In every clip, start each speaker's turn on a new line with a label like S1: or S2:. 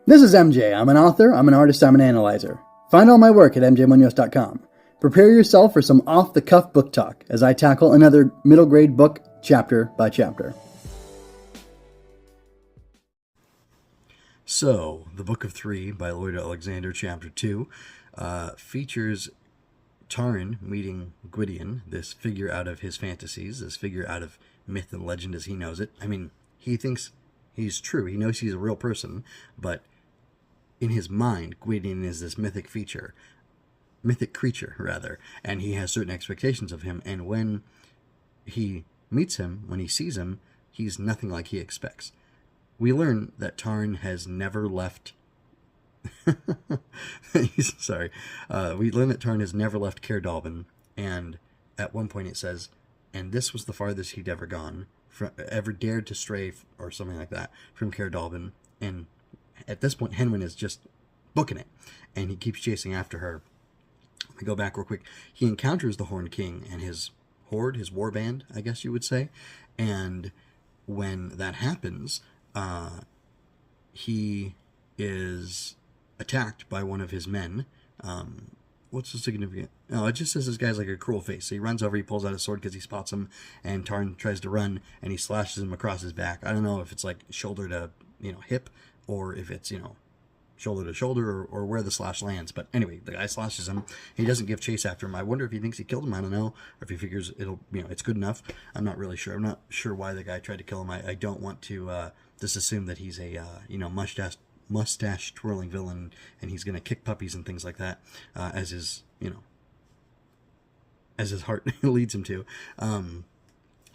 S1: This is MJ. I'm an author, I'm an artist, I'm an analyzer. Find all my work at mjmunoz.com. Prepare yourself for some off-the-cuff book talk as I tackle another middle grade book chapter by chapter.
S2: So, The Book of Three by Lloyd Alexander, Chapter 2, features Taran meeting Gwydion, this figure out of his fantasies, this figure out of myth and legend as he knows it. I mean, he thinks he's true. He knows he's a real person, but in his mind, Gwydion is this mythic creature, and he has certain expectations of him, and when he meets him, when he sees him, he's nothing like he expects. We learn that Taran has never left... We learn that Taran has never left Caer Dallben, and at one point it says, and this was the farthest he'd ever gone, ever dared to stray, or something like that, from Caer Dallben, and at this point Henwin is just booking it, and he keeps chasing after her. Let me go back real quick. He encounters the Horned King and his horde, his war band, I guess you would say, and when that happens, he is attacked by one of his men. What's the significant? Oh, it just says this guy's like a cruel face. So he runs over, he pulls out his sword because he spots him, and Taran tries to run, and he slashes him across his back. I don't know if it's like shoulder to, hip, or if it's, shoulder to shoulder, or where the slash lands. But anyway, the guy slashes him. He doesn't give chase after him. I wonder if he thinks he killed him. I don't know. Or if he figures it'll, it's good enough. I'm not really sure. I'm not sure why the guy tried to kill him. I don't want to just assume that he's a, mustache twirling villain, and he's going to kick puppies and things like that, as his heart leads him to.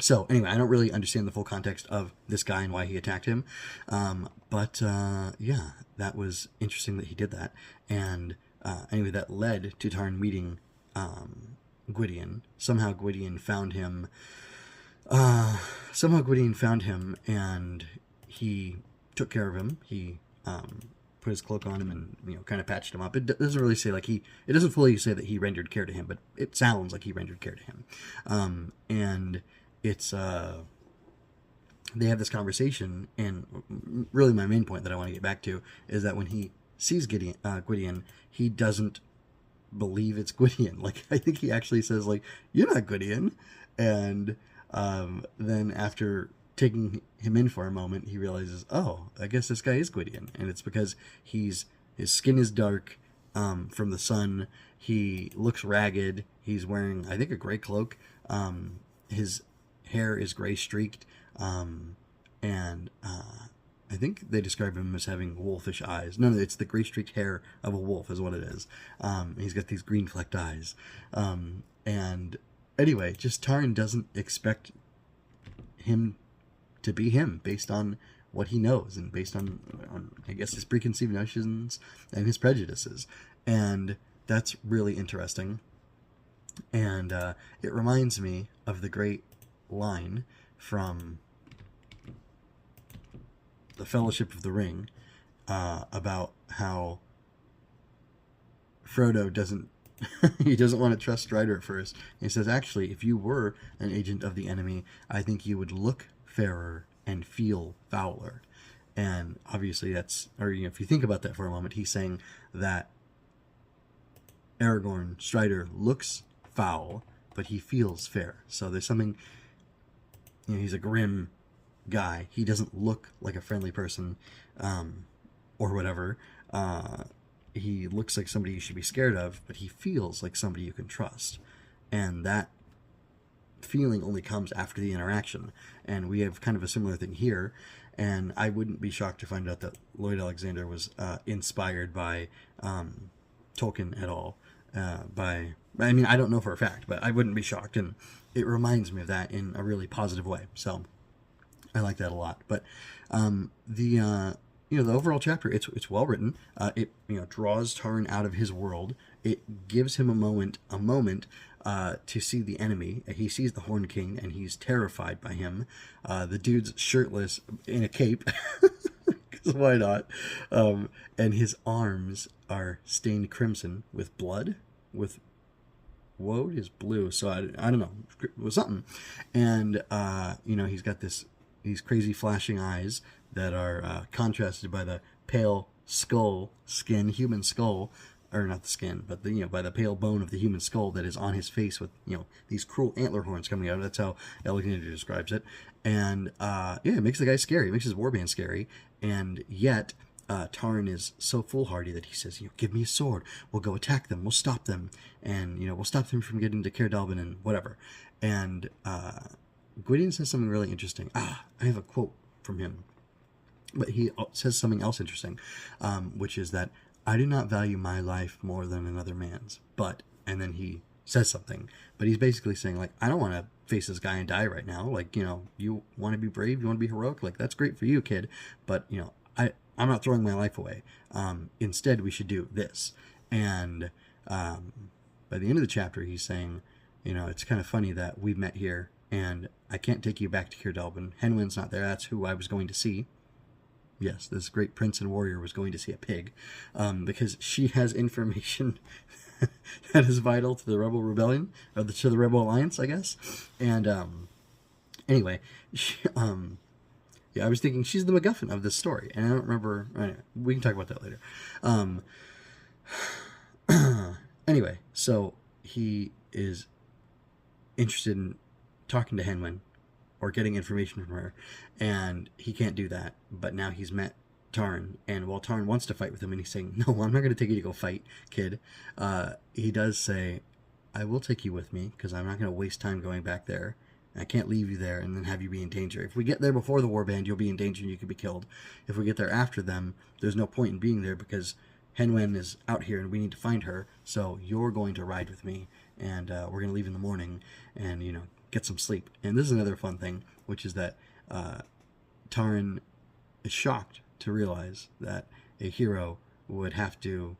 S2: So anyway, I don't really understand the full context of this guy and why he attacked him. But yeah, that was interesting that he did that. And anyway, that led to Taran meeting Gwydion. Somehow Gwydion found him, and he took care of him. He put his cloak on him and kind of patched him up. It doesn't really say it doesn't fully say that he rendered care to him, but it sounds like he rendered care to him. And it's they have this conversation, and really my main point that I want to get back to is that when he sees Gwydion, he doesn't believe it's Gwydion. I think he actually says "You're not Gwydion," and then after taking him in for a moment, he realizes, oh, I guess this guy is Gwydion, and it's because his skin is dark from the sun. He looks ragged. He's wearing, I think, a gray cloak. His hair is gray streaked, and I think they describe him as having wolfish eyes. No, it's the gray streaked hair of a wolf is what it is. He's got these green flecked eyes. And anyway, just Taran doesn't expect him to be him based on what he knows and based on I guess his preconceived notions and his prejudices. And that's really interesting. And it reminds me of the great line from the Fellowship of the Ring about how Frodo doesn't want to trust Strider at first. He says, actually, if you were an agent of the enemy, I think you would look fairer and feel fouler. And obviously that's, or if you think about that for a moment, he's saying that Aragorn, Strider, looks foul, but he feels fair. So there's something, he's a grim guy. He doesn't look like a friendly person, or whatever. He looks like somebody you should be scared of, but he feels like somebody you can trust. And that feeling only comes after the interaction. And we have kind of a similar thing here. And I wouldn't be shocked to find out that Lloyd Alexander was inspired by Tolkien at all. I don't know for a fact, but I wouldn't be shocked. And it reminds me of that in a really positive way. So I like that a lot. But the overall chapter, it's well written. It draws Taran out of his world. It gives him a moment to see the enemy. He sees the Horned King, and he's terrified by him. The dude's shirtless in a cape, because why not? And his arms are stained crimson with blood, with woad is blue, so I don't know, it was something. And he's got these crazy flashing eyes that are contrasted by the pale human skull, or not the skin, but the, by the pale bone of the human skull that is on his face with, these cruel antler horns coming out. That's how Alexander describes it. And it makes the guy scary. It makes his warband scary. And yet Tarn is so foolhardy that he says, give me a sword. We'll go attack them. We'll stop them. And, we'll stop them from getting to Caer Dallben and whatever. And Gwydion says something really interesting. I have a quote from him. But he says something else interesting, which is that I do not value my life more than another man's. But, and then he says something, but he's basically saying, like, I don't want to face this guy and die right now. Like, you want to be brave, you want to be heroic, like, that's great for you, kid. But, I'm not throwing my life away. Instead, we should do this. And by the end of the chapter, he's saying, it's kind of funny that we've met here, and I can't take you back to Caer Dallben. Henwen's not there. That's who I was going to see. Yes, this great prince and warrior was going to see a pig, because she has information that is vital to the Rebel Rebellion, or to the Rebel Alliance, I guess. And anyway, I was thinking she's the MacGuffin of this story, and I don't remember. Anyway, we can talk about that later. Anyway, so he is interested in talking to Henwen, or getting information from her, and he can't do that. But now he's met Tarn, and while Tarn wants to fight with him, and he's saying, no, I'm not going to take you to go fight, kid, he does say, I will take you with me, because I'm not going to waste time going back there. I can't leave you there and then have you be in danger. If we get there before the warband, you'll be in danger and you could be killed. If we get there after them, there's no point in being there, because Henwen is out here and we need to find her, so you're going to ride with me, and we're going to leave in the morning, and, get some sleep. And this is another fun thing, which is that Tarn is shocked to realize that a hero would have to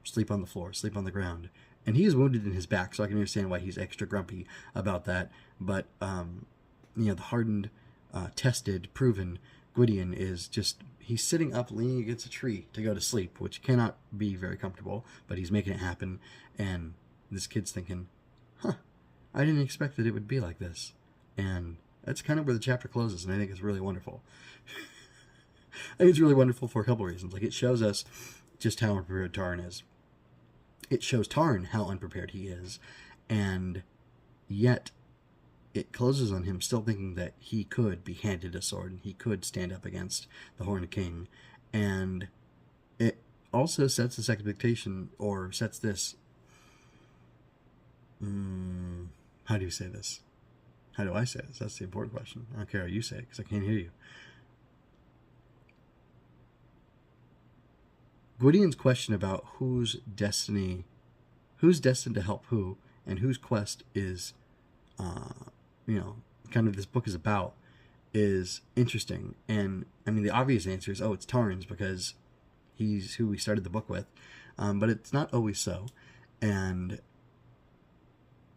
S2: sleep on the floor, sleep on the ground. And he is wounded in his back, so I can understand why he's extra grumpy about that. But, the hardened, tested, proven Gwydion is just, he's sitting up, leaning against a tree to go to sleep, which cannot be very comfortable, but he's making it happen. And this kid's thinking, I didn't expect that it would be like this. And that's kind of where the chapter closes, and I think it's really wonderful. I think it's really wonderful for a couple reasons. Like, it shows us just how unprepared Tarn is. It shows Tarn how unprepared he is, and yet it closes on him still thinking that he could be handed a sword, and he could stand up against the Horned King. And it also sets this expectation, or sets this... how do you say this? How do I say this? That's the important question. I don't care how you say it, because I can't hear you. Gwydion's question about who's destined to help who, and whose quest is, kind of this book is about, is interesting. And, I mean, the obvious answer is, it's Tarn's, because he's who we started the book with. But it's not always so. And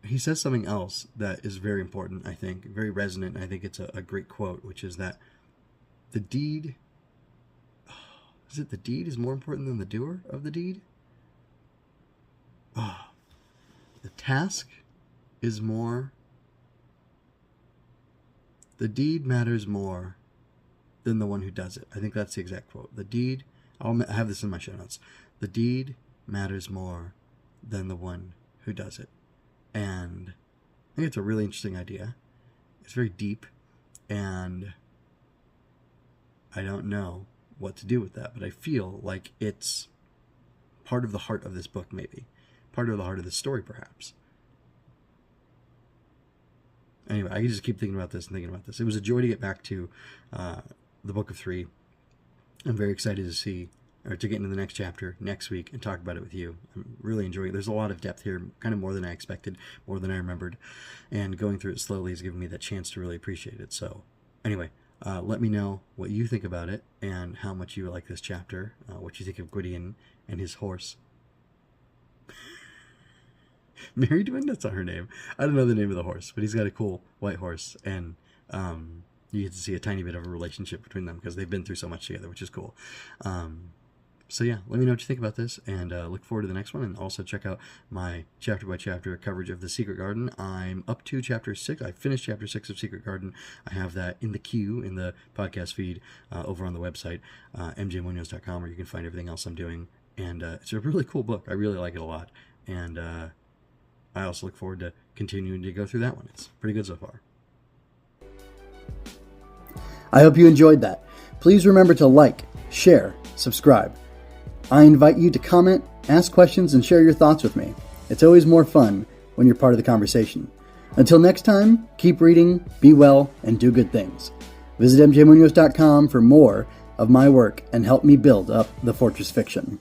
S2: he says something else that is very important, I think, very resonant. I think it's a great quote, which is that the deed... Is it the deed is more important than the doer of the deed? The task is more... The deed matters more than the one who does it. I think that's the exact quote. The deed... I'll have this in my show notes. The deed matters more than the one who does it. And I think it's a really interesting idea. It's very deep, and I don't know what to do with that, but I feel like it's part of the heart of this book, maybe. Part of the heart of the story, perhaps. Anyway, I can just keep thinking about this and thinking about this. It was a joy to get back to the Book of 3. I'm very excited to see, or to get into the next chapter next week and talk about it with you. I'm really enjoying it. There's a lot of depth here, kind of more than I expected, more than I remembered. And going through it slowly has given me that chance to really appreciate it. So anyway, let me know what you think about it and how much you like this chapter, what you think of Gwydion and his horse. Mary Dwin, that's not her name. I don't know the name of the horse, but he's got a cool white horse, and you get to see a tiny bit of a relationship between them because they've been through so much together, which is cool. So yeah, let me know what you think about this, and look forward to the next one. And also check out my chapter by chapter coverage of The Secret Garden. I'm up to chapter 6. I finished chapter 6 of Secret Garden. I have that in the queue in the podcast feed over on the website, mjmunoz.com, where you can find everything else I'm doing. And it's a really cool book. I really like it a lot. And I also look forward to continuing to go through that one. It's pretty good so far.
S1: I hope you enjoyed that. Please remember to like, share, subscribe. I invite you to comment, ask questions, and share your thoughts with me. It's always more fun when you're part of the conversation. Until next time, keep reading, be well, and do good things. Visit mjmunoz.com for more of my work and help me build up the Fortress Fiction.